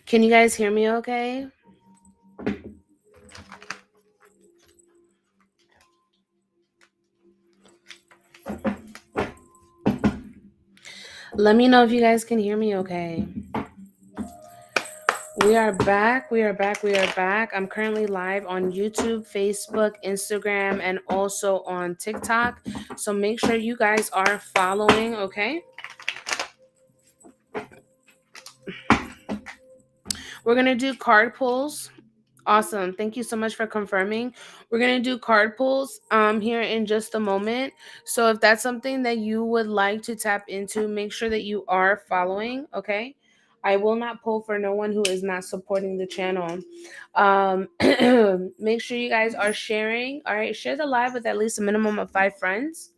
Can you guys hear me okay? Let me know if you guys can hear me okay. We are back. We are back. We are back. I'm currently live on YouTube, Facebook, Instagram, and also on TikTok. So make sure you guys are following, okay? We're going to do card pulls. Awesome. Thank you so much for confirming. We're going to do card pulls here in just a moment. So if that's something that you would like to tap into, make sure that you are following, okay? I will not pull for no one who is not supporting the channel. Make sure you guys are sharing. All right, share the live with at least a minimum of 5 friends.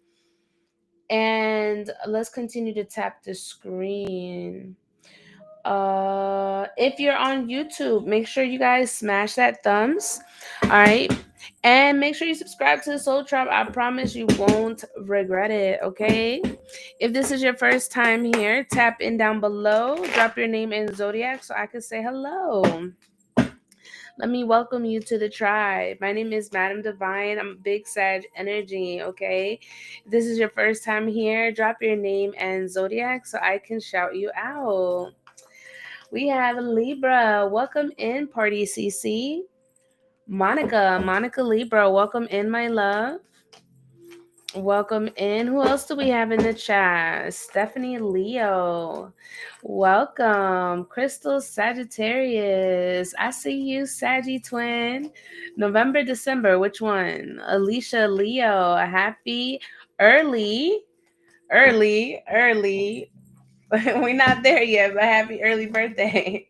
And let's continue to tap the screen. If you're on YouTube, make sure you guys smash that thumbs. All right. And make sure you subscribe to the Soul Trap. I promise you won't regret it. Okay. If this is your first time here, tap in down below, drop your name and zodiac so I can say hello. Let me welcome you to the tribe. My name is Madam Divine. I'm Big Sag Energy, okay? If this is your first time here, drop your name and zodiac so I can shout you out. We have Libra. Welcome in, Party CC. Monica Libra. Welcome in, my love. Welcome in. Who else do we have in the chat? Stephanie Leo. Welcome. Crystal Sagittarius. I see you, Saggy Twin. November, December. Which one? Alicia Leo. Happy early. We're not there yet, but happy early birthday.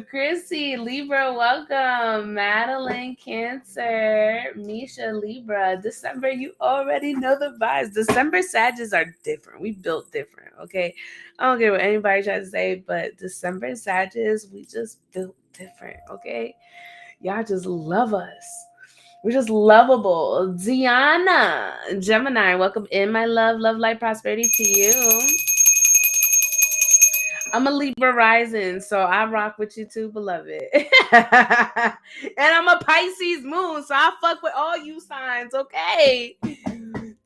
Chrissy, Libra, welcome. Madeline, Cancer. Misha, Libra. December, you already know the vibes. December Sages are different. We built different, okay? I don't care what anybody tries to say, but December Sages, we just built different, okay? Y'all just love us. We're just lovable. Diana, Gemini, welcome in, my love. Love, light, prosperity to you. I'm a Libra rising, so I rock with you too, beloved. And I'm a Pisces moon, so I fuck with all you signs, okay?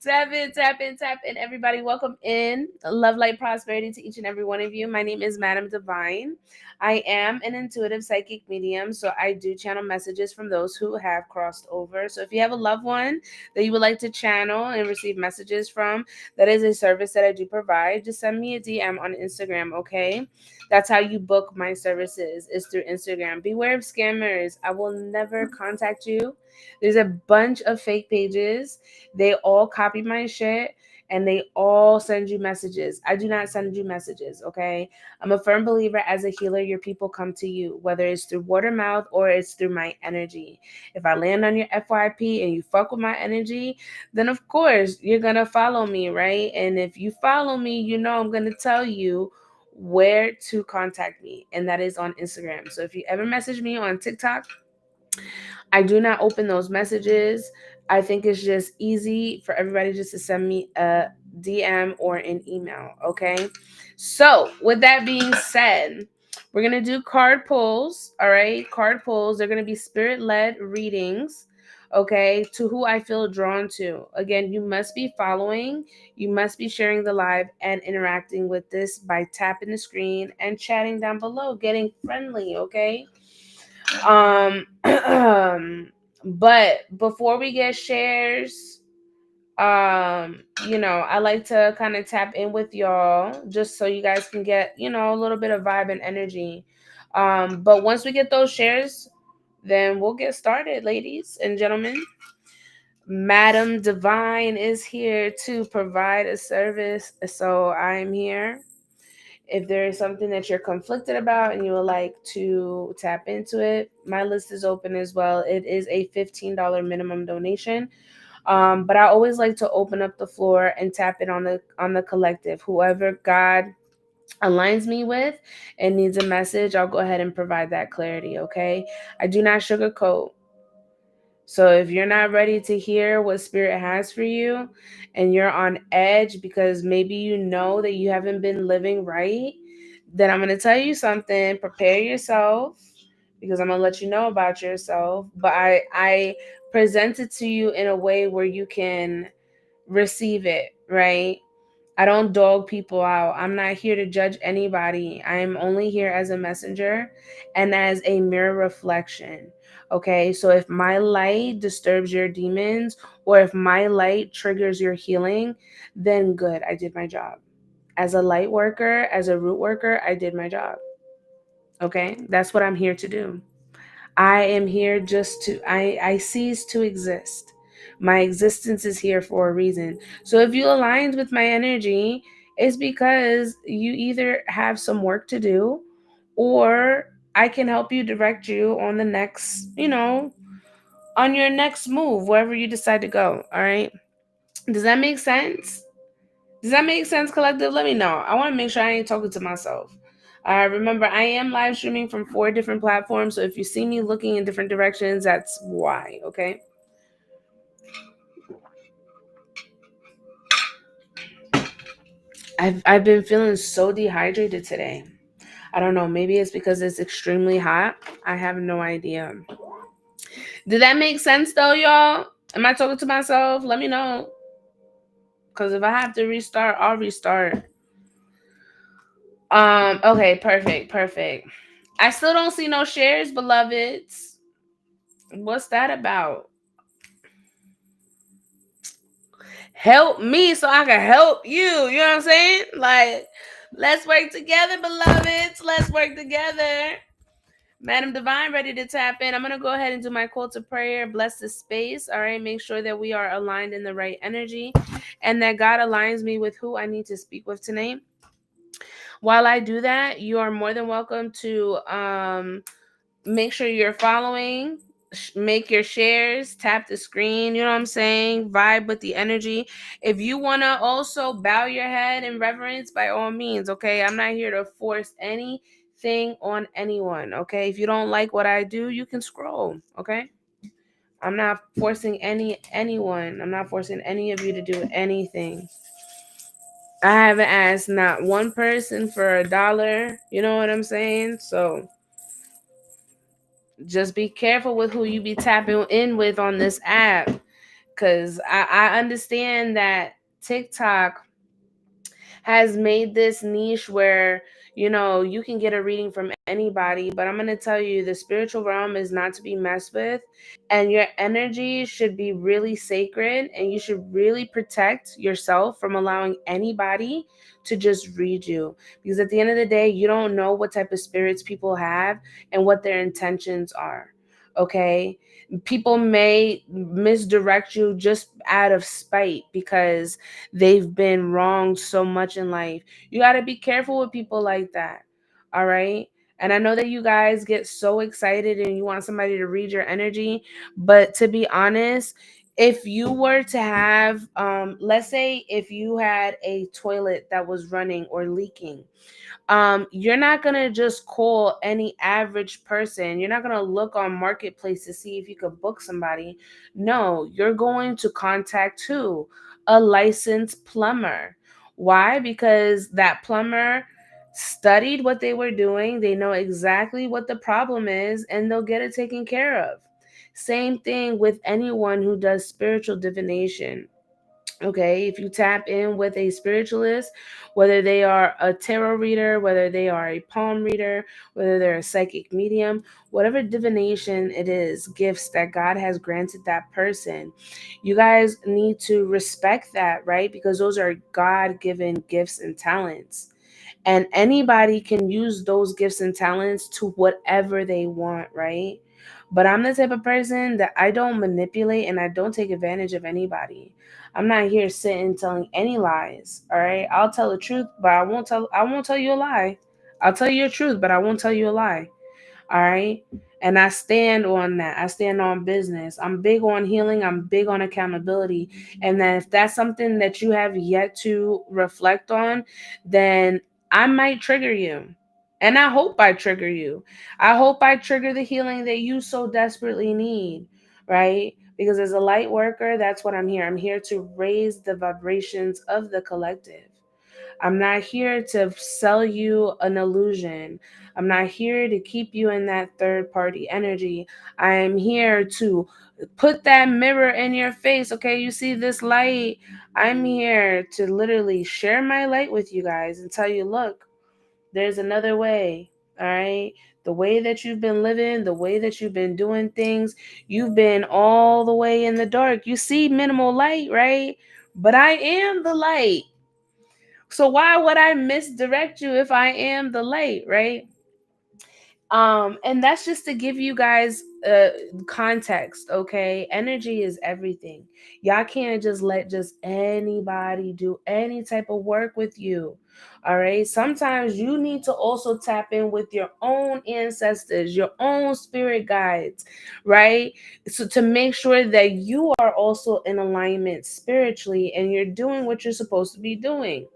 Tap in, everybody. Welcome in. Love, light, prosperity to each and every one of you. My name is Madam Divine. I am an intuitive psychic medium, so I do channel messages from those who have crossed over. So if you have a loved one that you would like to channel and receive messages from, that is a service that I do provide. Just send me a DM on Instagram, okay? That's how you book my services, is through Instagram. Beware of scammers. I will never contact you. There's a bunch of fake pages. They all copy my shit and they all send you messages. I do not send you messages, okay? I'm a firm believer as a healer, your people come to you, whether it's through word of mouth or it's through my energy. If I land on your FYP and you fuck with my energy, then of course you're going to follow me, right? And if you follow me, you know I'm going to tell you where to contact me, and that is on Instagram. So if you ever message me on TikTok, I do not open those messages. I think it's just easy for everybody just to send me a DM or an email, okay? So, with that being said, we're going to do card pulls, all right? Card pulls. They're going to be spirit-led readings, okay, to who I feel drawn to. Again, you must be following, you must be sharing the live and interacting with this by tapping the screen and chatting down below, getting friendly, okay? But before we get shares, I like to kind of tap in with y'all just so you guys can get, a little bit of vibe and energy. But once we get those shares, then we'll get started, ladies and gentlemen. Madam Divine is here to provide a service, so I'm here. If there is something that you're conflicted about and you would like to tap into it, my list is open as well. It is a $15 minimum donation. But I always like to open up the floor and tap it on the collective. Whoever God aligns me with and needs a message, I'll go ahead and provide that clarity, okay? I do not sugarcoat. So if you're not ready to hear what spirit has for you and you're on edge because maybe you know that you haven't been living right, Then I'm going to tell you something. Prepare yourself because I'm going to let you know about yourself. But I present it to you in a way where you can receive it, right? I don't dog people out. I'm not here to judge anybody. I am only here as a messenger and as a mirror reflection. Okay, so if my light disturbs your demons or if my light triggers your healing, then good, I did my job. As a light worker, as a root worker, I did my job. Okay, that's what I'm here to do. I am here just to, I cease to exist. My existence is here for a reason. So if you aligned with my energy, it's because you either have some work to do or I can help you direct you on the next, on your next move, wherever you decide to go. All right. Does that make sense? Does that make sense, collective? Let me know. I want to make sure I ain't talking to myself. Remember, I am live streaming from 4 different platforms, so if you see me looking in different directions, that's why, okay? I've been feeling so dehydrated today. I don't know, maybe it's because it's extremely hot. I have no idea. Did that make sense though, y'all? Am I talking to myself? Let me know. Because if I have to restart, I'll restart. Okay, perfect, perfect. I still don't see no shares, beloveds. What's that about? Help me so I can help you. You know what I'm saying? Like, let's work together, beloveds. Let's work together. Madam Divine, ready to tap in. I'm going to go ahead and do my call to prayer. Bless the space. All right. Make sure that we are aligned in the right energy and that God aligns me with who I need to speak with tonight. While I do that, you are more than welcome to make sure you're following, make your shares, tap the screen, you know what I'm saying? Vibe with the energy. If you want to also bow your head in reverence, by all means, okay? I'm not here to force anything on anyone, okay? If you don't like what I do, you can scroll, okay? I'm not forcing anyone. I'm not forcing any of you to do anything. I haven't asked not one person for $1. You know what I'm saying? So just be careful with who you be tapping in with on this app, because I understand that TikTok has made this niche where you can get a reading from anybody, but I'm going to tell you the spiritual realm is not to be messed with, and your energy should be really sacred, and you should really protect yourself from allowing anybody to just read you, because at the end of the day you don't know what type of spirits people have and what their intentions are. Okay, people may misdirect you just out of spite because they've been wronged so much in life. You got to be careful with people like that. All right. And I know that you guys get so excited and you want somebody to read your energy. But to be honest, if you were to have, let's say, if you had a toilet that was running or leaking, you're not gonna just call any average person. You're not gonna look on marketplace to see if you could book somebody. No, you're going to contact who? A licensed plumber. Why? Because that plumber studied what they were doing, they know exactly what the problem is, and they'll get it taken care of. Same thing with anyone who does spiritual divination. Okay, if you tap in with a spiritualist, whether they are a tarot reader, whether they are a palm reader, whether they're a psychic medium, whatever divination it is, gifts that God has granted that person, you guys need to respect that, right? Because those are God given gifts and talents. And anybody can use those gifts and talents to whatever they want, right? But I'm the type of person that I don't manipulate and I don't take advantage of anybody. I'm not here sitting telling any lies. All right. I'll tell the truth, but I won't tell you a lie. I'll tell you the truth, but I won't tell you a lie. All right. And I stand on that. I stand on business. I'm big on healing. I'm big on accountability. And then if that's something that you have yet to reflect on, then I might trigger you. And I hope I trigger you. I hope I trigger the healing that you so desperately need, right? Because as a light worker, that's what I'm here. I'm here to raise the vibrations of the collective. I'm not here to sell you an illusion. I'm not here to keep you in that third party energy. I am here to put that mirror in your face. Okay, you see this light? I'm here to literally share my light with you guys and tell you, look, there's another way. All right. The way that you've been living, the way that you've been doing things, you've been all the way in the dark. You see minimal light, right? But I am the light. So why would I misdirect you if I am the light, right? And that's just to give you guys context, okay? Energy is everything. Y'all can't just let just anybody do any type of work with you. All right. Sometimes you need to also tap in with your own ancestors, your own spirit guides, right? So to make sure that you are also in alignment spiritually and you're doing what you're supposed to be doing.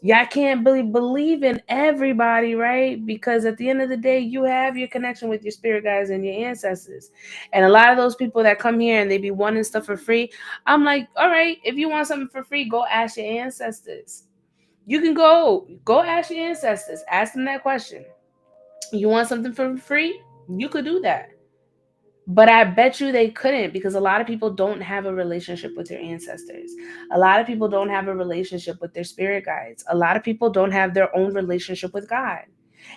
Y'all can't believe in everybody, right? Because at the end of the day, you have your connection with your spirit guides and your ancestors. And a lot of those people that come here and they be wanting stuff for free, I'm like, all right, if you want something for free, go ask your ancestors. You can go ask your ancestors, ask them that question. You want something for free? You could do that. But I bet you they couldn't, because a lot of people don't have a relationship with their ancestors. A lot of people don't have a relationship with their spirit guides. A lot of people don't have their own relationship with God.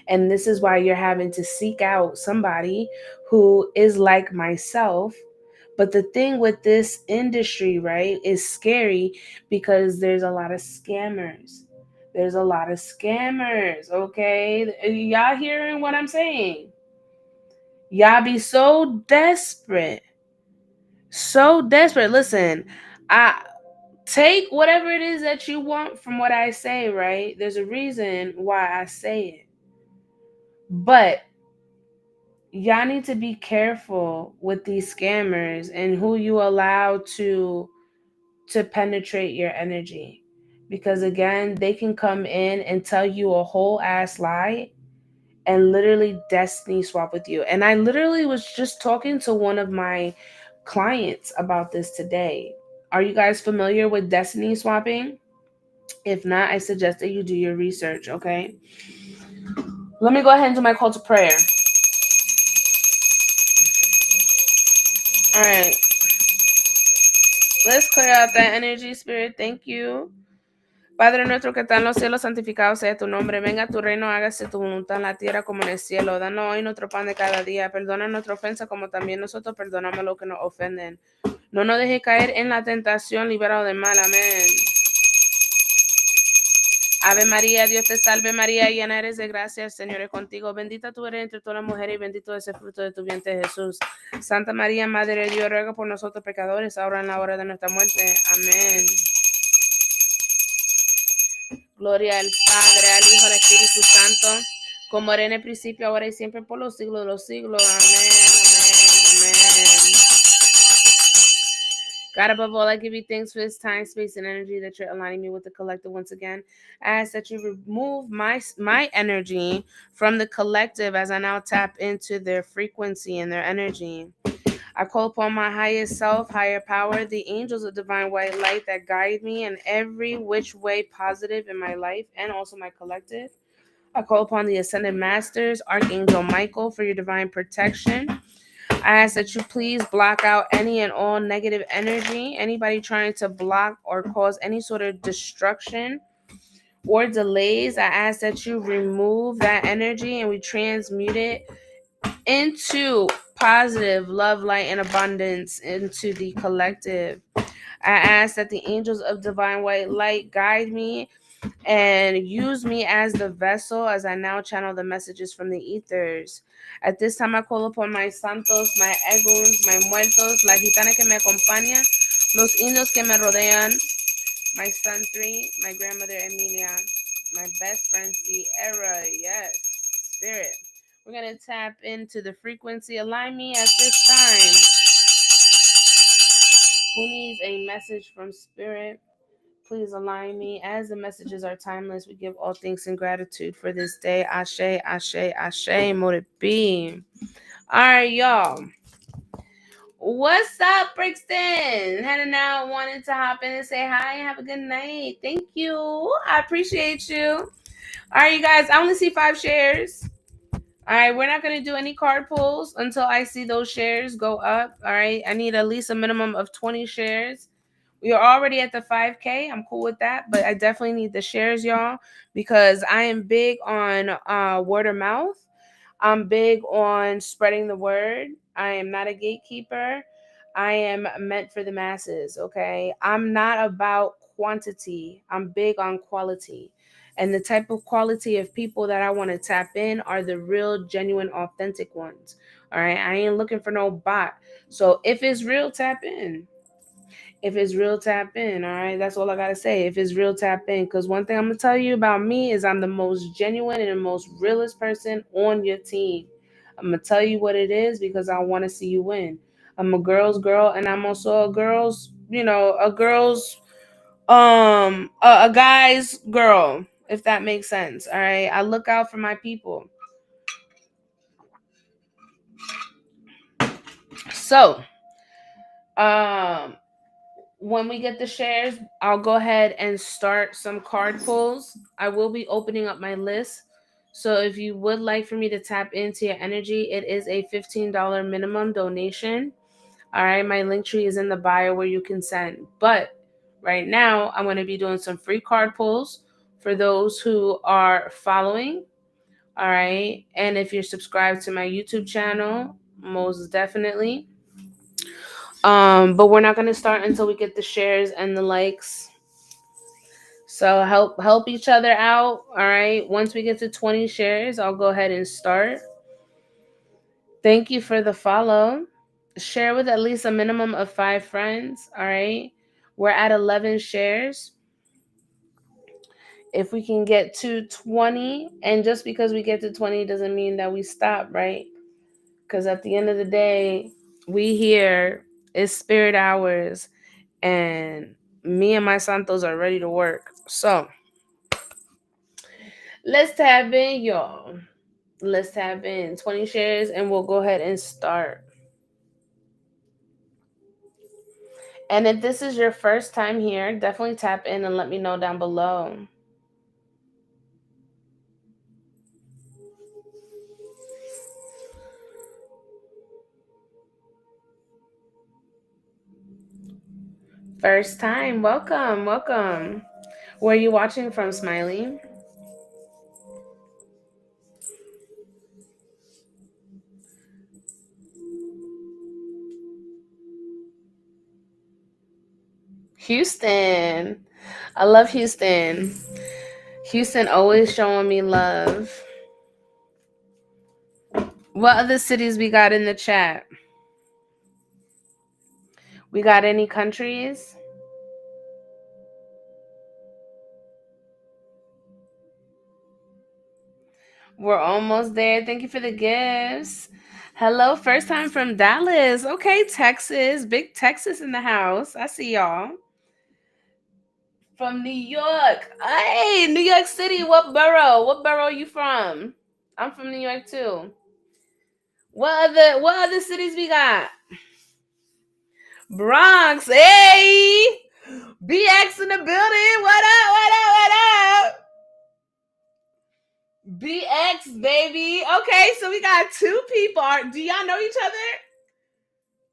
And this is why you're having to seek out somebody who is like myself. But the thing with this industry, right, is scary because there's a lot of scammers. There's a lot of scammers, okay? Y'all hearing what I'm saying? Y'all be so desperate. So desperate. Listen, I take whatever it is that you want from what I say, right? There's a reason why I say it. But y'all need to be careful with these scammers and who you allow to penetrate your energy. Because again, they can come in and tell you a whole ass lie and literally destiny swap with you. And I literally was just talking to one of my clients about this today. Are you guys familiar with destiny swapping? If not, I suggest that you do your research, okay? Let me go ahead and do my call to prayer. All right. Let's clear out that energy, spirit. Thank you. Padre nuestro que está en los cielos, santificado sea tu nombre. Venga tu reino, hágase tu voluntad en la tierra como en el cielo. Danos hoy nuestro pan de cada día. Perdona nuestra ofensa como también nosotros perdonamos a los que nos ofenden. No nos deje caer en la tentación, liberado del mal. Amén. Ave María, Dios te salve María, llena eres de gracia, el Señor es contigo. Bendita tú eres entre todas las mujeres y bendito es el fruto de tu vientre, Jesús. Santa María, Madre de Dios, ruega por nosotros pecadores, ahora en la hora de nuestra muerte. Amén. Gloria al Padre, al Hijo, al Espíritu Santo, como era en el principio, ahora y siempre, por los siglos de los siglos. Amén, amén, amén. God, above all, I give you thanks for this time, space, and energy that you're aligning me with the collective once again. I ask that you remove my energy from the collective as I now tap into their frequency and their energy. I call upon my highest self, higher power, the angels of divine white light that guide me in every which way positive in my life and also my collective. I call upon the ascended masters, Archangel Michael, for your divine protection. I ask that you please block out any and all negative energy, anybody trying to block or cause any sort of destruction or delays. I ask that you remove that energy and we transmute it into positive love, light, and abundance into the collective. I ask that the angels of divine white light guide me and use me as the vessel as I now channel the messages from the ethers. At this time, I call upon my santos, my eguns, my muertos, la gitana que me acompaña, los indios que me rodean, my son 3, my grandmother Emilia, my best friend Sierra. Yes, spirit. We're going to tap into the frequency. Align me at this time. Who needs a message from spirit? Please align me. As the messages are timeless, we give all thanks and gratitude for this day. Ashe, ashe, ashe, mote it be. All right, y'all. What's up, Brixton? Heading out, wanted to hop in and say hi. Have a good night. Thank you. I appreciate you. All right, you guys. I only see 5 shares. All right, we're not going to do any card pulls until I see those shares go up. All right, I need at least a minimum of 20 shares. We are already at the 5K. I'm cool with that, but I definitely need the shares, y'all, because I am big on word of mouth. I'm big on spreading the word. I am not a gatekeeper. I am meant for the masses, okay? I'm not about quantity. I'm big on quality. And the type of quality of people that I want to tap in are the real, genuine, authentic ones. All right. I ain't looking for no bot. So if it's real, tap in. If it's real, tap in. All right. That's all I got to say. If it's real, tap in. Because one thing I'm going to tell you about me is I'm the most genuine and the most realest person on your team. I'm going to tell you what it is because I want to see you win. I'm a girl's girl and I'm also a girl's, a guy's girl, if that makes sense. All right. I look out for my people. So, um, when we get the shares, I'll go ahead and start some card pulls. I will be opening up my list. So if you would like for me to tap into your energy, it is a $15 minimum donation. All right, my link tree is in the bio where you can send. But right now, I'm going to be doing some free card pulls for those who are following. All right, and if you're subscribed to my YouTube channel, most definitely. But we're not gonna start until we get the shares and the likes. So help each other out. All right. Once we get to 20 shares, I'll go ahead and start. Thank you for the follow. Share with at least a minimum of 5 friends. All right. We're at 11 shares. If we can get to 20, and just because we get to 20 doesn't mean that we stop, right? Because at the end of the day, we here is spirit hours, and me and my Santos are ready to work. So let's tap in, y'all. Let's tap in 20 shares and we'll go ahead and start. And if this is your first time here, definitely tap in and let me know down below. First time, welcome, welcome. Where are you watching from, Smiley? Houston. I love Houston. Houston always showing me love. What other cities we got in the chat? We got any countries? We're almost there. Thank you for the gifts. Hello, first time from Dallas. Okay, Texas. Big Texas in the house. I see y'all. From New York. Hey, New York City. What borough? What borough are you from? I'm from New York too. What other cities we got? Bronx. Hey! BX in the building. What up? What up? What up? BX, baby. Okay, so we got 2 people. Do y'all know each other?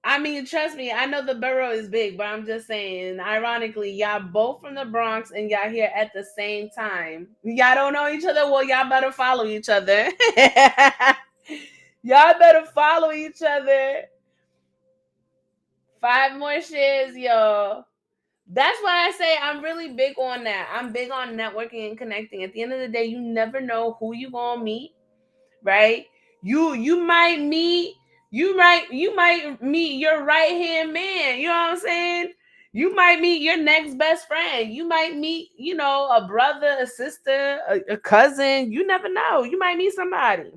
I mean, trust me, I know the borough is big, but I'm just saying, ironically, y'all both from the Bronx and y'all here at the same time. Y'all don't know each other? Well, y'all better follow each other. Y'all better follow each other. 5 more shares, y'all. That's why I say I'm really big on that. I'm big on networking and connecting. At the end of the day, you never know who you gonna meet, right? You might meet your right hand man. You know what I'm saying? You might meet your next best friend. You might meet, a brother, a sister, a cousin. You never know. You might meet somebody.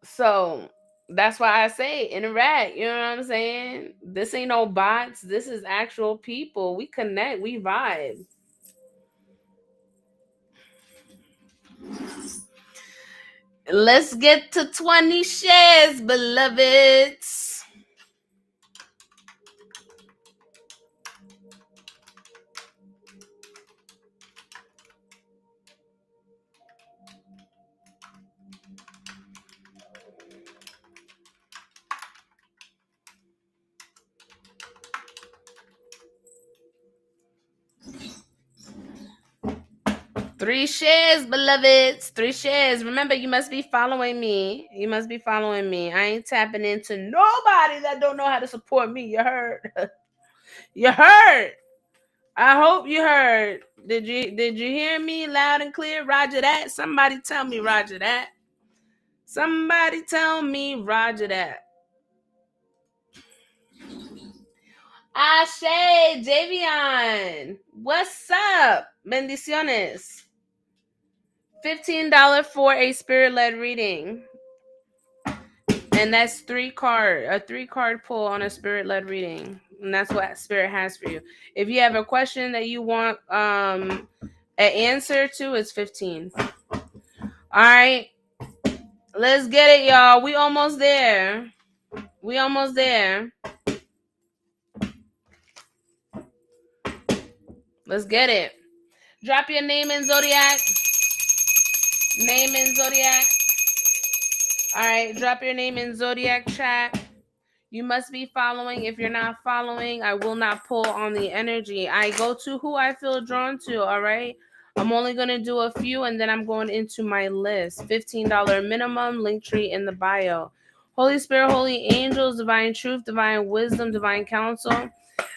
So that's why I say interact. You know what I'm saying? This ain't no bots. This is actual people. We connect. We vibe. Let's get to 20 shares, beloveds. Three shares, beloveds. 3 shares. Remember, you must be following me. You must be following me. I ain't tapping into nobody that don't know how to support me. You heard? You heard? I hope you heard. Did you hear me loud and clear? Roger that. Somebody tell me Roger that. Somebody tell me Roger that. Ashe, Javion. What's up? Bendiciones. $15 for a spirit-led reading. And that's a 3-card pull on a spirit-led reading. And that's what spirit has for you. If you have a question that you want an answer to, it's 15. All right. Let's get it, y'all. We almost there. We almost there. Let's get it. Drop your name in Zodiac. Name in Zodiac. All right. Drop your name in Zodiac chat. You must be following. If you're not following, I will not pull on the energy. I go to who I feel drawn to, all right? I'm only going to do a few, and then I'm going into my list. $15 minimum, Linktree in the bio. Holy Spirit, holy angels, divine truth, divine wisdom, divine counsel.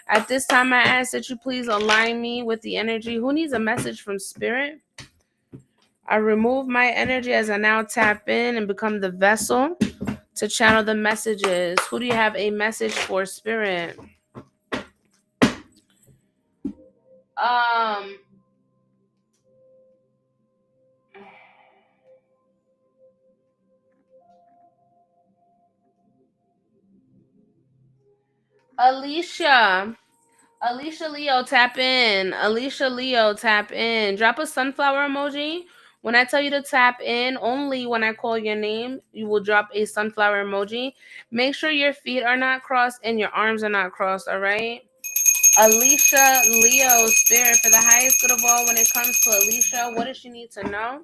At this time, I ask that you please align me with the energy. Who needs a message from Spirit? I remove my energy as I now tap in and become the vessel to channel the messages. Who do you have a message for, Spirit? Alicia Leo, tap in. Alicia Leo, tap in. Drop a sunflower emoji. When I tell you to tap in, only when I call your name, you will drop a sunflower emoji. Make sure your feet are not crossed and your arms are not crossed, all right? Alicia Leo, Spirit, for the highest good of all, when it comes to Alicia, what does she need to know?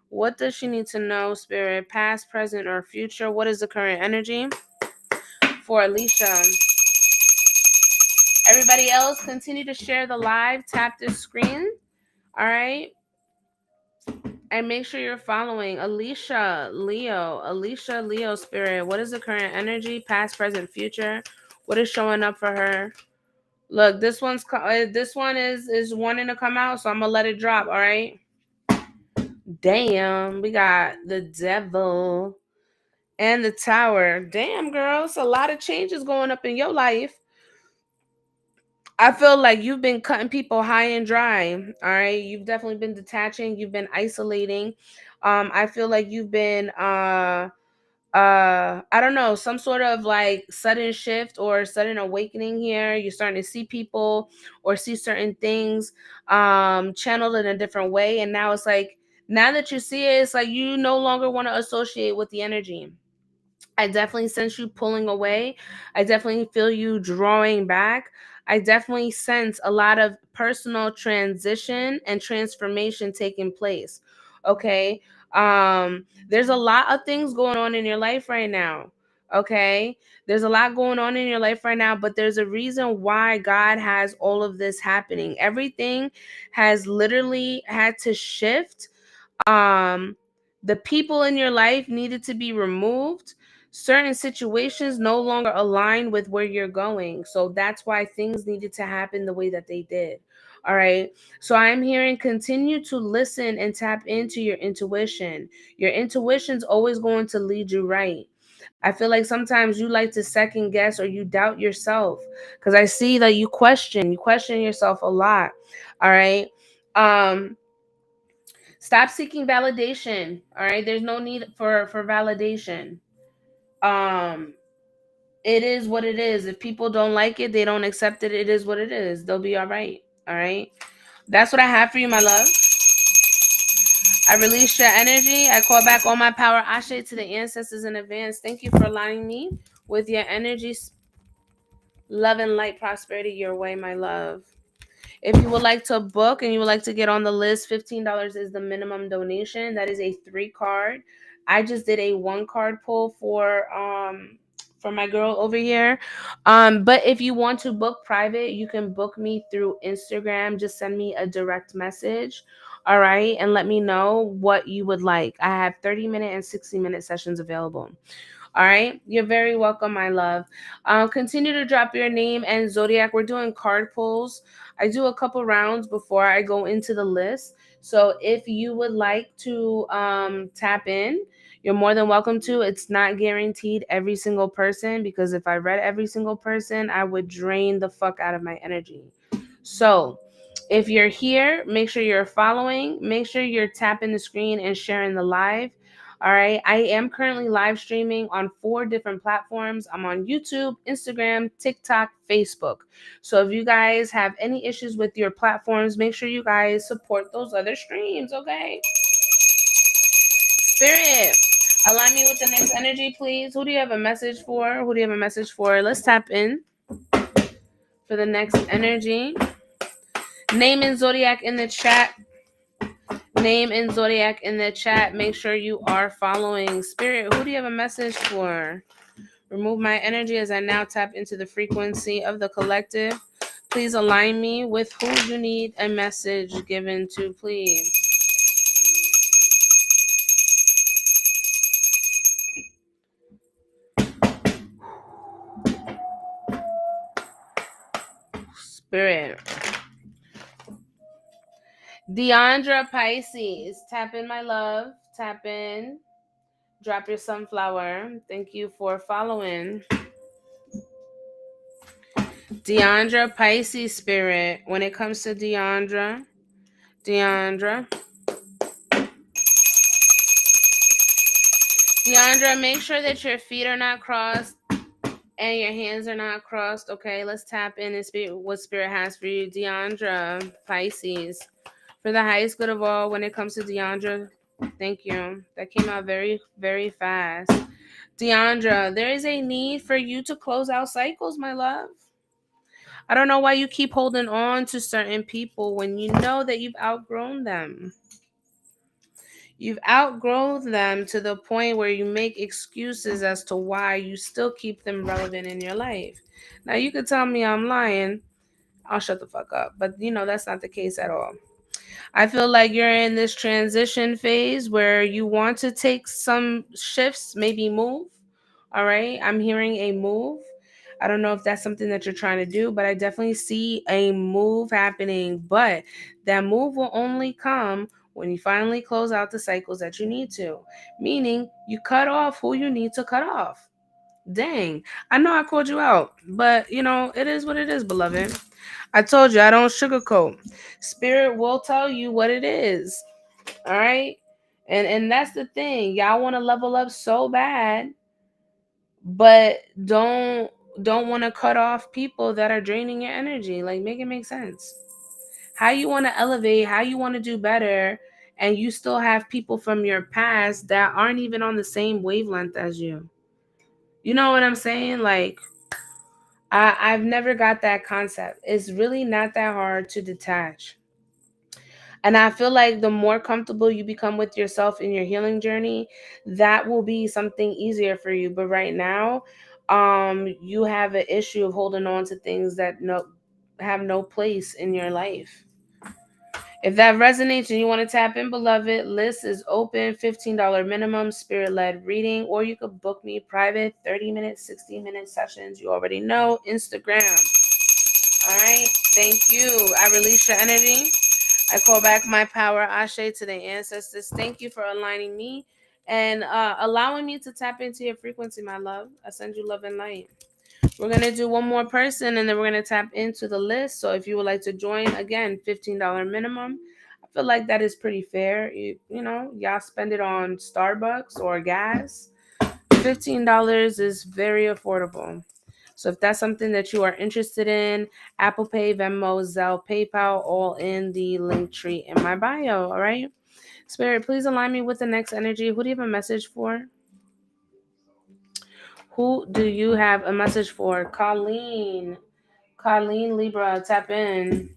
What does she need to know, Spirit? Past, present, or future? What is the current energy for Alicia? Everybody else, continue to share the live. Tap this screen. All right. And make sure you're following Alicia Leo, Spirit. What is the current energy? Past, present, future? What is showing up for her? Look, this one is wanting to come out, so I'm gonna let it drop. All right. Damn, we got the Devil and the Tower. Damn, girl, it's a lot of changes going up in your life. I feel like you've been cutting people high and dry. All right. You've definitely been detaching. You've been isolating. I feel like you've been I don't know, some sort of like sudden shift or sudden awakening here. You're starting to see people or see certain things channeled in a different way. And now it's like, now that you see it, it's like you no longer want to associate with the energy. I definitely sense you pulling away. I definitely feel you drawing back. I definitely sense a lot of personal transition and transformation taking place. Okay. There's a lot of things going on in your life right now. Okay. There's a lot going on in your life right now, but there's a reason why God has all of this happening. Everything has literally had to shift. The people in your life needed to be removed. Certain situations no longer align with where you're going, so that's why things needed to happen the way that they did. All right, so I'm hearing continue to listen and tap into your intuition. Your intuition's always going to lead you right. I feel like sometimes you like to second guess or you doubt yourself, because I see that you question yourself a lot. All right. Stop seeking validation. All right. There's no need for validation. Um, it is what it is. If people don't like it, they don't accept it. It is what it is. They'll be all right. All right. That's what I have for you, my love. I release your energy. I call back all my power ashe to the ancestors in advance. Thank you for aligning me with your energy, love, and light prosperity your way, my love. If you would like to book and you would like to get on the list, $15 is the minimum donation. That is a 3 card. I just did a 1 card pull for my girl over here. But if you want to book private, you can book me through Instagram. Just send me a direct message. All right, and let me know what you would like. I have 30-minute and 60-minute sessions available. All right. You're very welcome, my love. Continue to drop your name and zodiac. We're doing card pulls. I do a couple rounds before I go into the list. So if you would like to tap in, you're more than welcome to. It's not guaranteed every single person, because if I read every single person, I would drain the fuck out of my energy. So if you're here, make sure you're following, make sure you're tapping the screen and sharing the live. All right. I am currently live streaming on 4 different platforms. I'm on YouTube, Instagram, TikTok, Facebook. So if you guys have any issues with your platforms, make sure you guys support those other streams. Okay. Spirit, align me with the next energy, please. Who do you have a message for? Who do you have a message for? Let's tap in for the next energy. Name and zodiac in the chat. Name and zodiac in the chat. Make sure you are following. Spirit, who do you have a message for? Remove my energy as I now tap into the frequency of the collective. Please align me with who you need a message given to, please. Spirit. Deandra Pisces. Tap in, my love. Tap in. Drop your sunflower. Thank you for following. Deandra Pisces, spirit. When it comes to Deandra, make sure that your feet are not crossed and your hands are not crossed. Okay, let's tap in and see what spirit has for you. Deandra Pisces. For the highest good of all, when it comes to Deandra, thank you. That came out very, very fast. Deandra, there is a need for you to close out cycles, my love. I don't know why you keep holding on to certain people when you know that you've outgrown them. You've outgrown them to the point where you make excuses as to why you still keep them relevant in your life. Now, you could tell me I'm lying. I'll shut the fuck up. But, that's not the case at all. I feel like you're in this transition phase where you want to take some shifts, maybe move. All right. I'm hearing a move. I don't know if that's something that you're trying to do, but I definitely see a move happening. But that move will only come when you finally close out the cycles that you need to, meaning you cut off who you need to cut off. Dang, I know I called you out, but it is what it is, beloved. I told you I don't sugarcoat. Spirit will tell you what it is. All right. And that's the thing. Y'all want to level up so bad, but don't want to cut off people that are draining your energy. Like, make it make sense. How you want to elevate, how you want to do better, and you still have people from your past that aren't even on the same wavelength as you. You know what I'm saying? Like, I've never got that concept. It's really not that hard to detach. And I feel like the more comfortable you become with yourself in your healing journey, that will be something easier for you. But right now, you have an issue of holding on to things that have no place in your life. If that resonates and you want to tap in, beloved, list is open, $15 minimum, spirit-led reading, or you could book me private 30-minute, 60-minute sessions. You already know, Instagram. All right. Thank you. I release your energy. I call back my power, Ashe, to the ancestors. Thank you for aligning me and allowing me to tap into your frequency, my love. I send you love and light. We're going to do one more person and then we're going to tap into the list. So if you would like to join, again, $15 minimum. I feel like that is pretty fair. Y'all spend it on Starbucks or gas. $15 is very affordable. So if that's something that you are interested in, Apple Pay, Venmo, Zelle, PayPal, all in the link tree in my bio. All right. Spirit, please align me with the next energy. Who do you have a message for? Who do you have a message for? Colleen. Colleen Libra, tap in.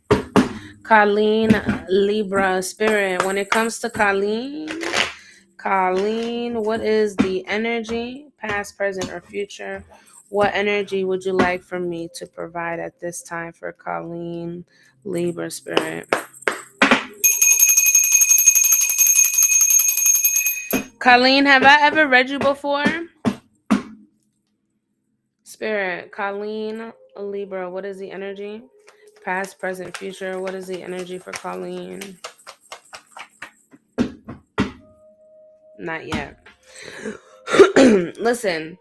Colleen Libra, Spirit. When it comes to Colleen, what is the energy, past, present, or future? What energy would you like for me to provide at this time for Colleen Libra, Spirit? Colleen, have I ever read you before? Spirit, Colleen Libra, what is the energy? Past, present, future. What is the energy for Colleen? Not yet. Listen,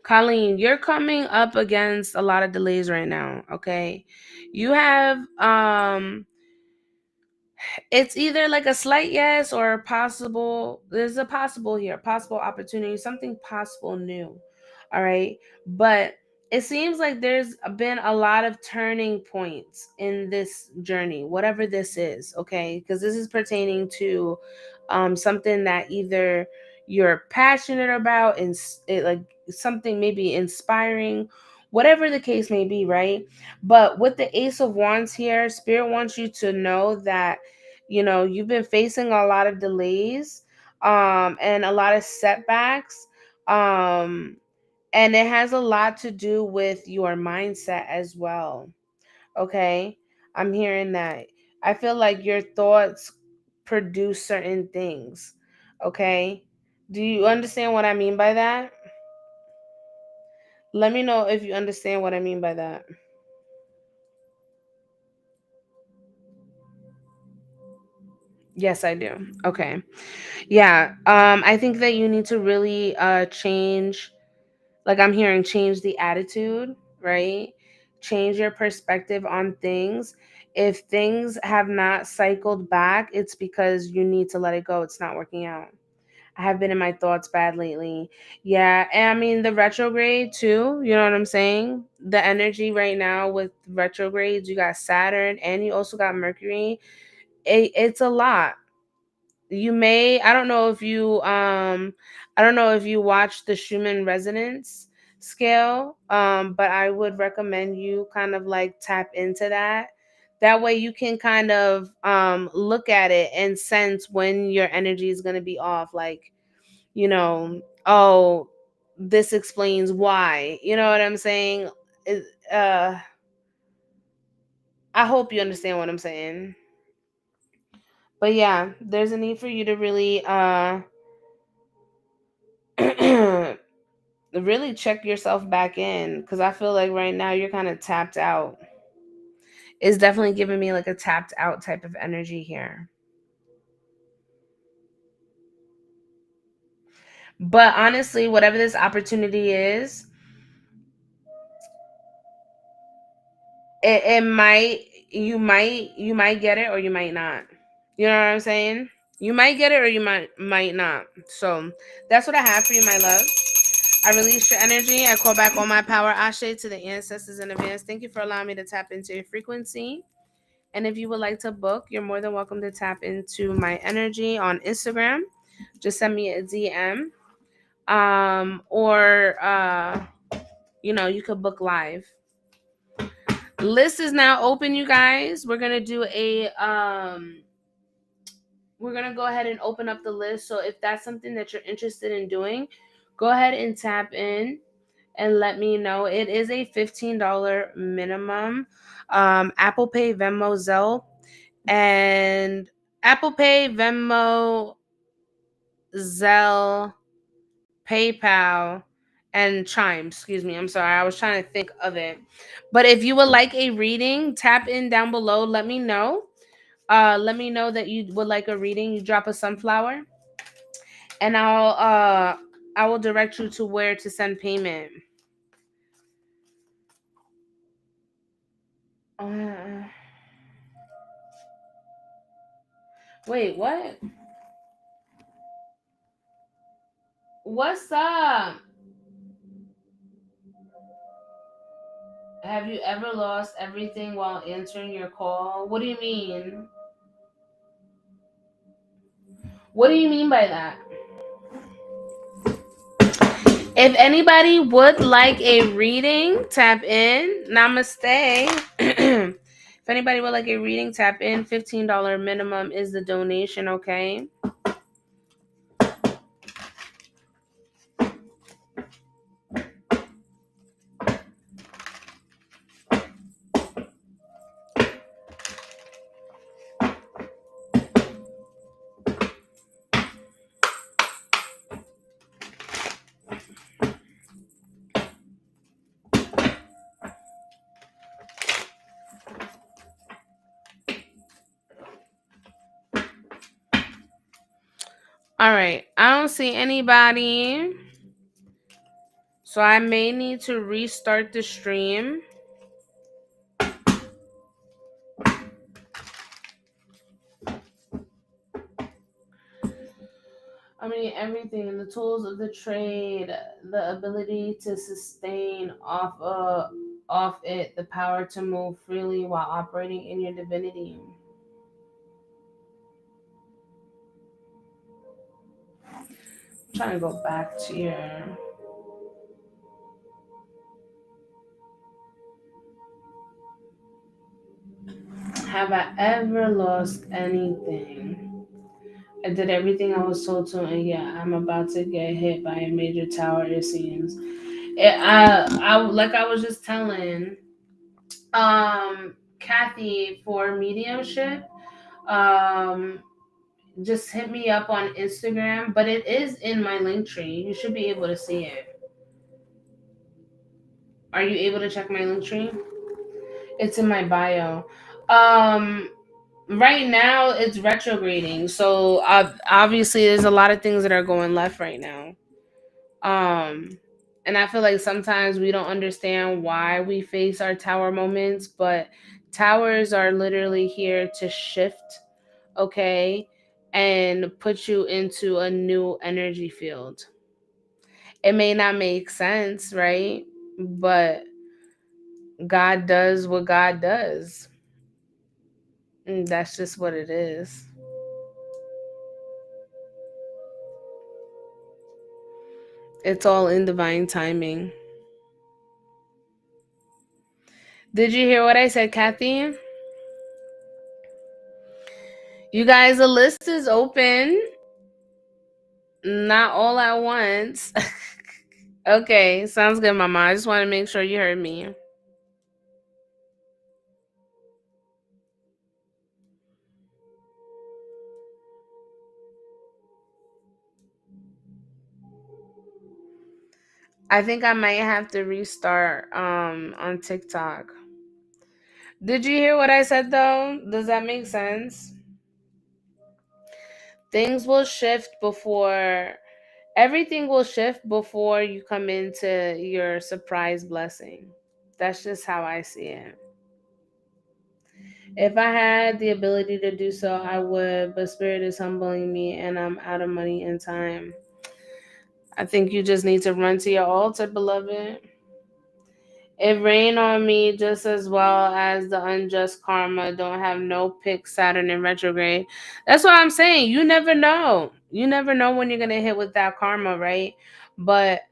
Colleen, you're coming up against a lot of delays right now, okay? You have it's either like a slight yes or a possible, there's a possible here, possible opportunity, something possible new. All right. But it seems like there's been a lot of turning points in this journey, whatever this is. Okay. Because this is pertaining to something that either you're passionate about and like something maybe inspiring, whatever the case may be, right? But with the Ace of Wands here, Spirit wants you to know that you've been facing a lot of delays and a lot of setbacks, and it has a lot to do with your mindset as well. Okay, I'm hearing that. I feel like your thoughts produce certain things. Okay, do you understand what I mean by that? Let me know if you understand what I mean by that. Yes, I do. Okay. Yeah. I think that you need to really change, like I'm hearing, change the attitude, right? Change your perspective on things. If things have not cycled back, it's because you need to let it go. It's not working out. I have been in my thoughts bad lately. Yeah, and I mean the retrograde too, you know what I'm saying? The energy right now with retrogrades, you got Saturn and you also got Mercury. It's a lot. You may, I don't know if you watch the Schumann resonance scale, but I would recommend you kind of like tap into that. That way you can kind of look at it and sense when your energy is going to be off, like, oh, this explains why, you know what I'm saying? It- uh I hope you understand what I'm saying. But yeah, there's a need for you to really really check yourself back in, because I feel like right now you're kind of tapped out. It's definitely giving me like a tapped out type of energy here. But honestly, whatever this opportunity is, it might, you might get it or you might not. You know what I'm saying? You might get it or you might not. So that's what I have for you, my love. I release your energy. I call back all my power, Ashe, to the ancestors in advance. Thank you for allowing me to tap into your frequency. And if you would like to book, you're more than welcome to tap into my energy on Instagram. Just send me a DM. Or you could book live. List is now open, you guys. We're gonna go ahead and open up the list. So if that's something that you're interested in doing, go ahead and tap in and let me know. It is a $15 minimum. Apple Pay, Venmo, Zelle, and Apple Pay, Venmo, Zelle, PayPal, and Chime. Excuse me. I'm sorry. I was trying to think of it. But if you would like a reading, tap in down below. Let me know. Let me know that you would like a reading. You drop a sunflower, and I will direct you to where to send payment. Uh, Wait, what? What's up? Have you ever lost everything while answering your call? What do you mean? What do you mean by that? If anybody would like a reading, tap in. Namaste. If anybody would like a reading, tap in. $15 minimum is the donation, okay? All right. I don't see anybody. So I may need to restart the stream. I mean, everything, the tools of the trade, the ability to sustain off it, the power to move freely while operating in your divinity. I'm trying to go back to your. Have I ever lost anything? I did everything I was told to, and yeah, I'm about to get hit by a major tower. It seems. Like I was just telling, Kathy for mediumship. Um, just hit me up on Instagram, but it is in my Linktree. You should be able to see it. Are you able to check my Linktree? It's in my bio. Um, right now it's retrograding, so obviously there's a lot of things that are going left right now. Um, and I feel like sometimes we don't understand why we face our tower moments, but towers are literally here to shift, okay, and put you into a new energy field. It may not make sense, right? But God does what God does. And that's just what it is. It's all in divine timing. Did you hear what I said, Kathy? You guys, the list is open. Not all at once. Okay, sounds good, Mama. I just want to make sure you heard me. I think I might have to restart on TikTok. Did you hear what I said though? Does that make sense? Things will shift before everything will shift before you come into your surprise blessing. That's just how I see it. If I had the ability to do so, I would, but spirit is humbling me and I'm out of money and time. I think you just need to run to your altar, beloved. It rained on me just as well as the unjust karma. Don't have no pick Saturn in retrograde. That's what I'm saying. You never know. You never know when you're gonna hit with that karma, right? But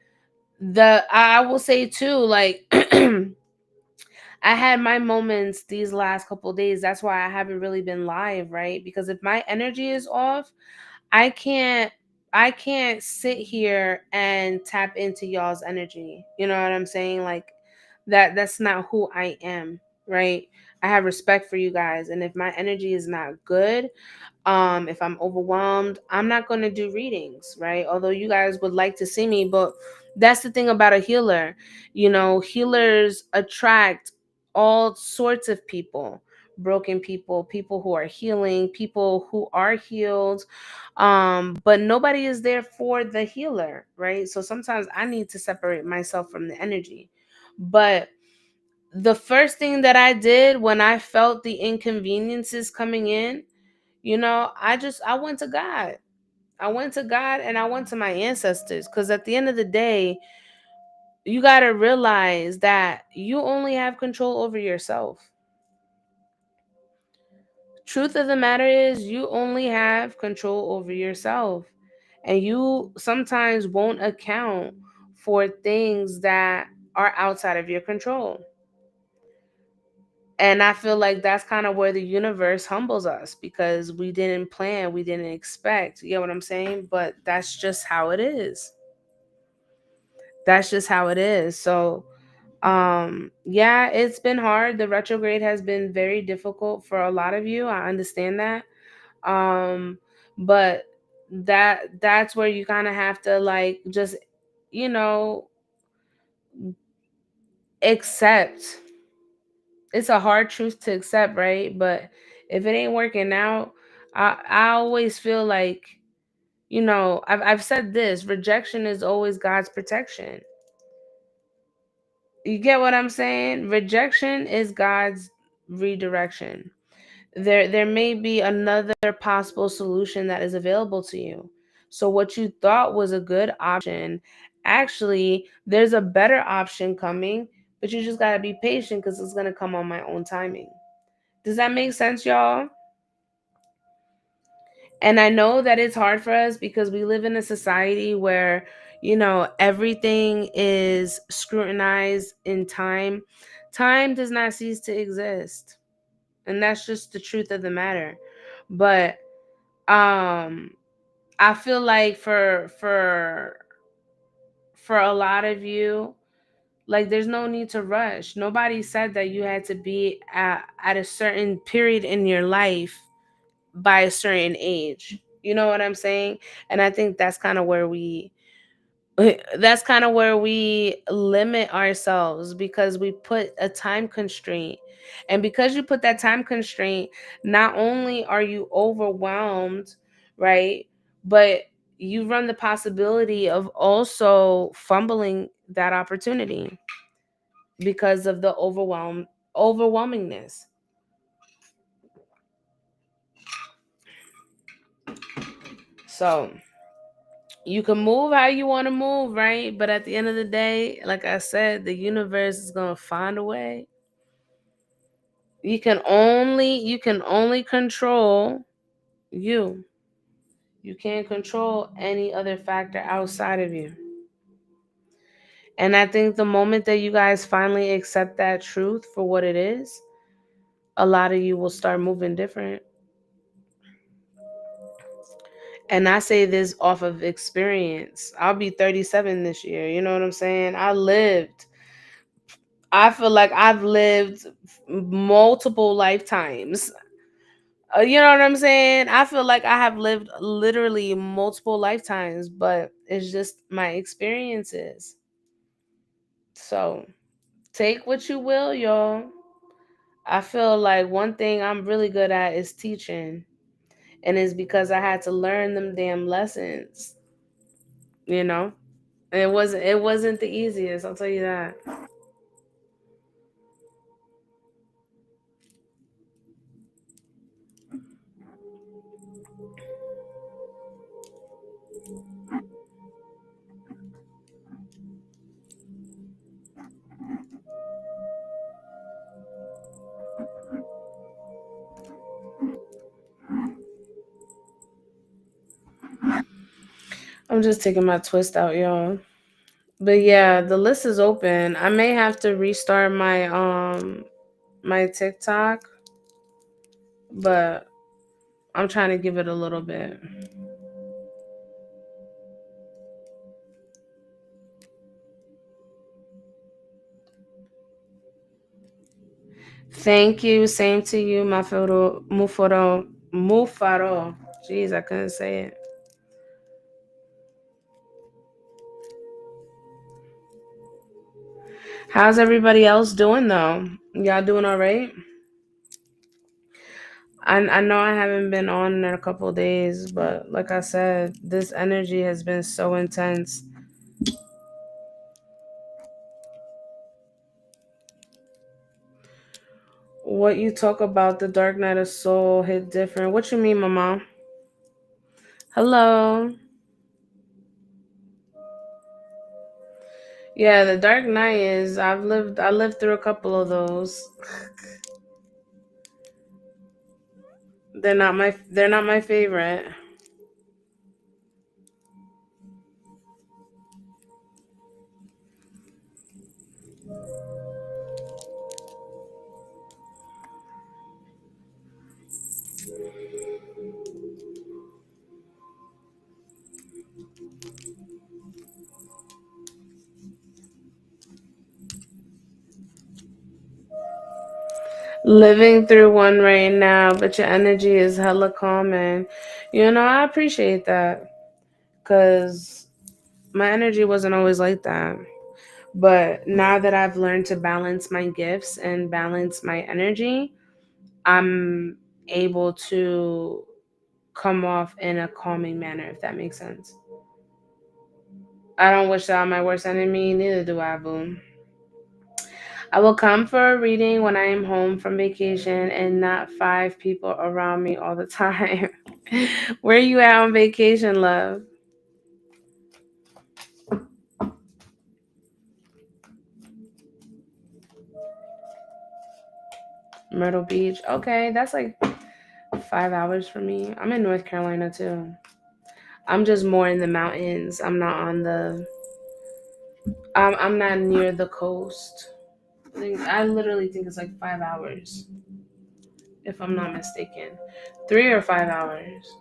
I will say too, like I had my moments these last couple of days. That's why I haven't really been live, right? Because if my energy is off, I can't I can't sit here and tap into y'all's energy. You know what I'm saying? Like that's not who I am, right? I have respect for you guys, and if my energy is not good, if I'm overwhelmed, I'm not going to do readings, right? Although you guys would like to see me, but that's the thing about a healer. You know, healers attract all sorts of people, broken people, people who are healing, people who are healed, but nobody is there for the healer, right? So sometimes I need to separate myself from the energy. But the first thing that I did when I felt the inconveniences coming in, I went to God. I went to God and I went to my ancestors, because at the end of the day, You got to realize that you only have control over yourself. Truth of the matter is, you only have control over yourself. And you sometimes won't account for things that are outside of your control. And I feel like that's kind of where the universe humbles us, because we didn't plan, we didn't expect. You get what I'm saying? But that's just how it is. That's just how it is. So, yeah, it's been hard. The retrograde has been very difficult for a lot of you. I understand that. But that's where you kind of have to, like, just, you know, accept. It's a hard truth to accept, right? But if it ain't working out, I always feel like, I've said this: rejection is always God's protection. You get what I'm saying? Rejection is God's redirection. There may be another possible solution that is available to you. So what you thought was a good option, actually there's a better option coming, but you just got to be patient, because it's going to come on my own timing. Does that make sense, y'all? And I know that it's hard for us because we live in a society where, everything is scrutinized in time. Time does not cease to exist. And that's just the truth of the matter. But I feel like for a lot of you, like, there's no need to rush. Nobody said that you had to be at a certain period in your life by a certain age. You know what I'm saying? And I think that's kind of where we limit ourselves, because we put a time constraint. And because you put that time constraint, not only are you overwhelmed, right? But you run the possibility of also fumbling that opportunity because of the overwhelmingness. So you can move how you want to move, right? But at the end of the day, like I said, the universe is going to find a way. You can only control you. You can't control any other factor outside of you. And I think the moment that you guys finally accept that truth for what it is, a lot of you will start moving different. And I say this off of experience. I'll be 37 this year. You know what I'm saying? I feel like I've lived multiple lifetimes. You know what I'm saying? I feel like I have lived literally multiple lifetimes, but it's just my experiences. So take what you will, y'all. I feel like one thing I'm really good at is teaching. And it's because I had to learn them damn lessons, you know? It wasn't the easiest, I'll tell you that. I'm just taking my twist out, y'all. But yeah, the list is open. I may have to restart my TikTok, but I'm trying to give it a little bit. Thank you. Same to you, Mufaro. Jeez, I couldn't say it. How's everybody else doing though? Y'all doing all right? I know I haven't been on in a couple of days, but like I said, this energy has been so intense. What you talk about, the dark night of soul hit different. What you mean, mama? Hello. Yeah, the Dark Knight is. I lived through a couple of those. They're not my favorite. Living through one right now, but your energy is hella calming. I appreciate that because my energy wasn't always like that. But now that I've learned to balance my gifts and balance my energy, I'm able to come off in a calming manner, if that makes sense. I don't wish that on my worst enemy, neither do I, boo. I will come for a reading when I am home from vacation and not five people around me all the time. Where you at on vacation, love? Myrtle Beach. Okay, that's like 5 hours for me. I'm in North Carolina too. I'm just more in the mountains. I'm not on the. I'm not near the coast. I literally think it's like 5 hours, if I'm not mistaken. 3 or 5 hours.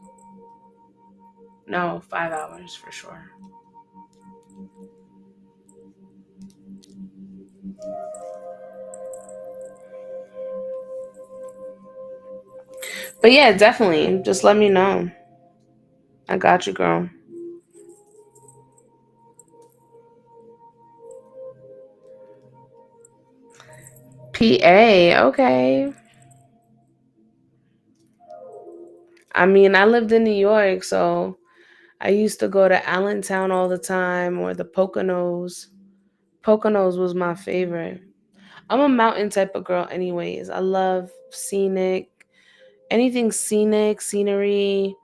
No, 5 hours for sure. But yeah, definitely. Just let me know. I got you, girl. PA. Okay. I mean, I lived in New York, so I used to go to Allentown all the time or the Poconos. Poconos was my favorite. I'm a mountain type of girl, anyways. I love anything scenic, scenery.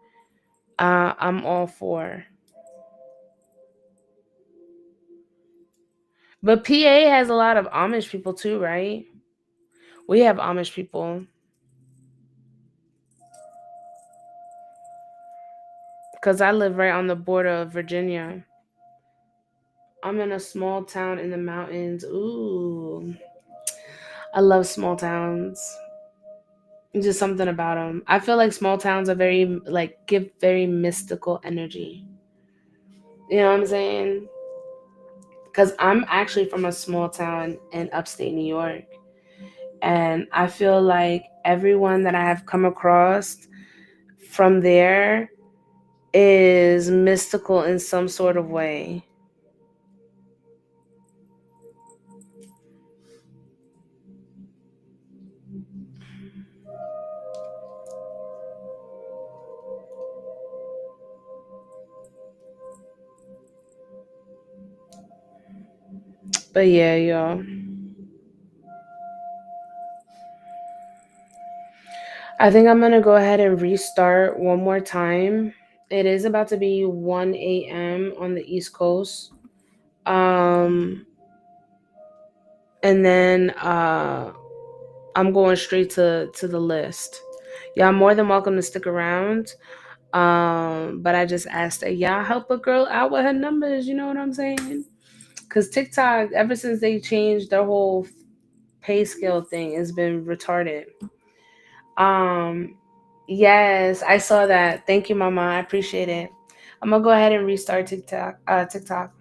I'm all for. But PA has a lot of Amish people too, right? We have Amish people because I live right on the border of Virginia. I'm in a small town in the mountains. Ooh, I love small towns. Just something about them. I feel like small towns are very like give very mystical energy. You know what I'm saying? Because I'm actually from a small town in upstate New York, and I feel like everyone that I have come across from there is mystical in some sort of way. But yeah, y'all. I think I'm gonna go ahead and restart one more time. It is about to be 1 a.m. on the East Coast. Um, and then I'm going straight to the list. Y'all more than welcome to stick around. But I just asked that y'all help a girl out with her numbers. You know what I'm saying? Because TikTok, ever since they changed their whole pay scale thing, has been retarded. Um, yes, I saw that. Thank you, Mama. I appreciate it. I'm gonna go ahead and restart TikTok. TikTok.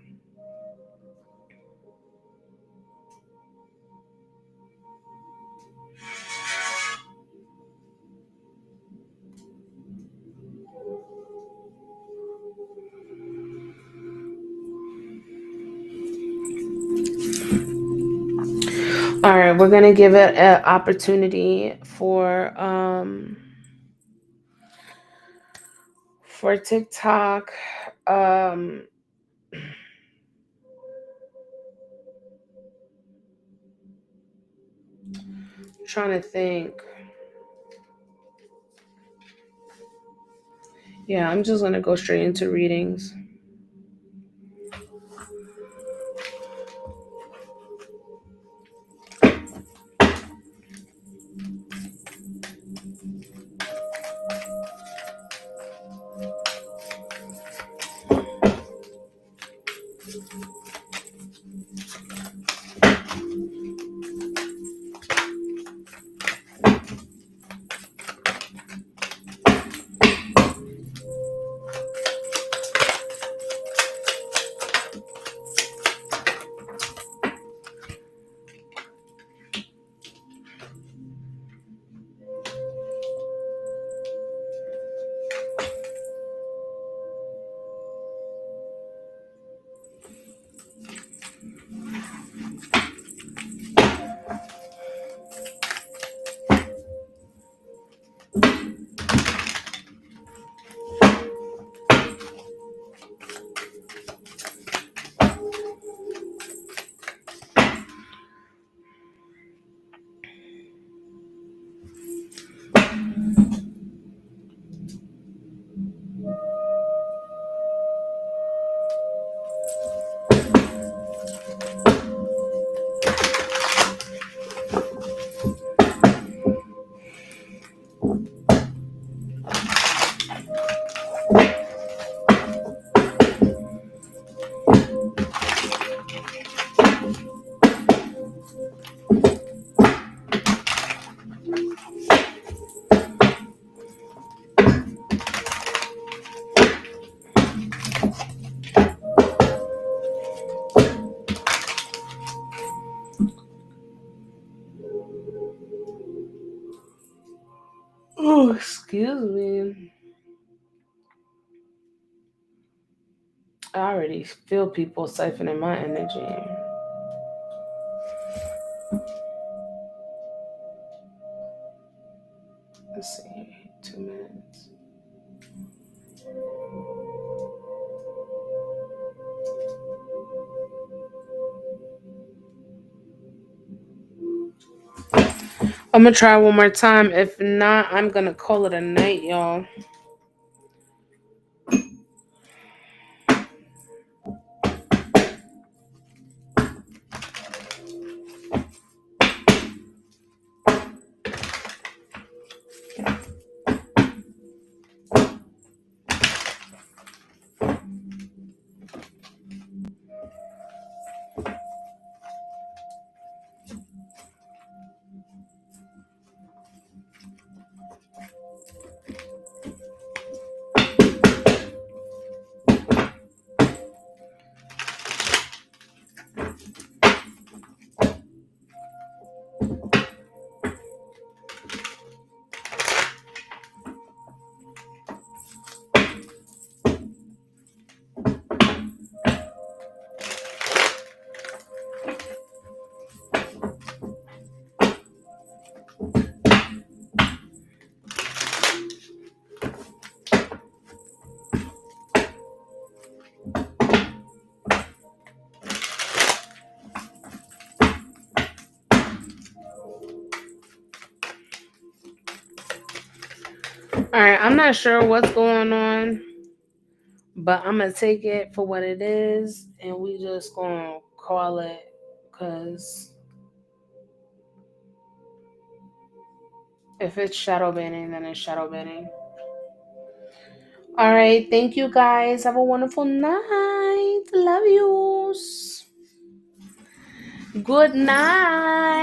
All right, we're gonna give it an opportunity for TikTok. Um, Trying to think. Yeah, I'm just gonna go straight into readings. I already feel people siphoning my energy. Let's see, 2 minutes. I'm gonna try one more time. If not, I'm gonna call it a night, y'all. All right, I'm not sure what's going on, but I'm gonna take it for what it is, and we just gonna call it, cause if it's shadow banning, then it's shadow banning. All right, thank you guys. Have a wonderful night. Love yous. Good night.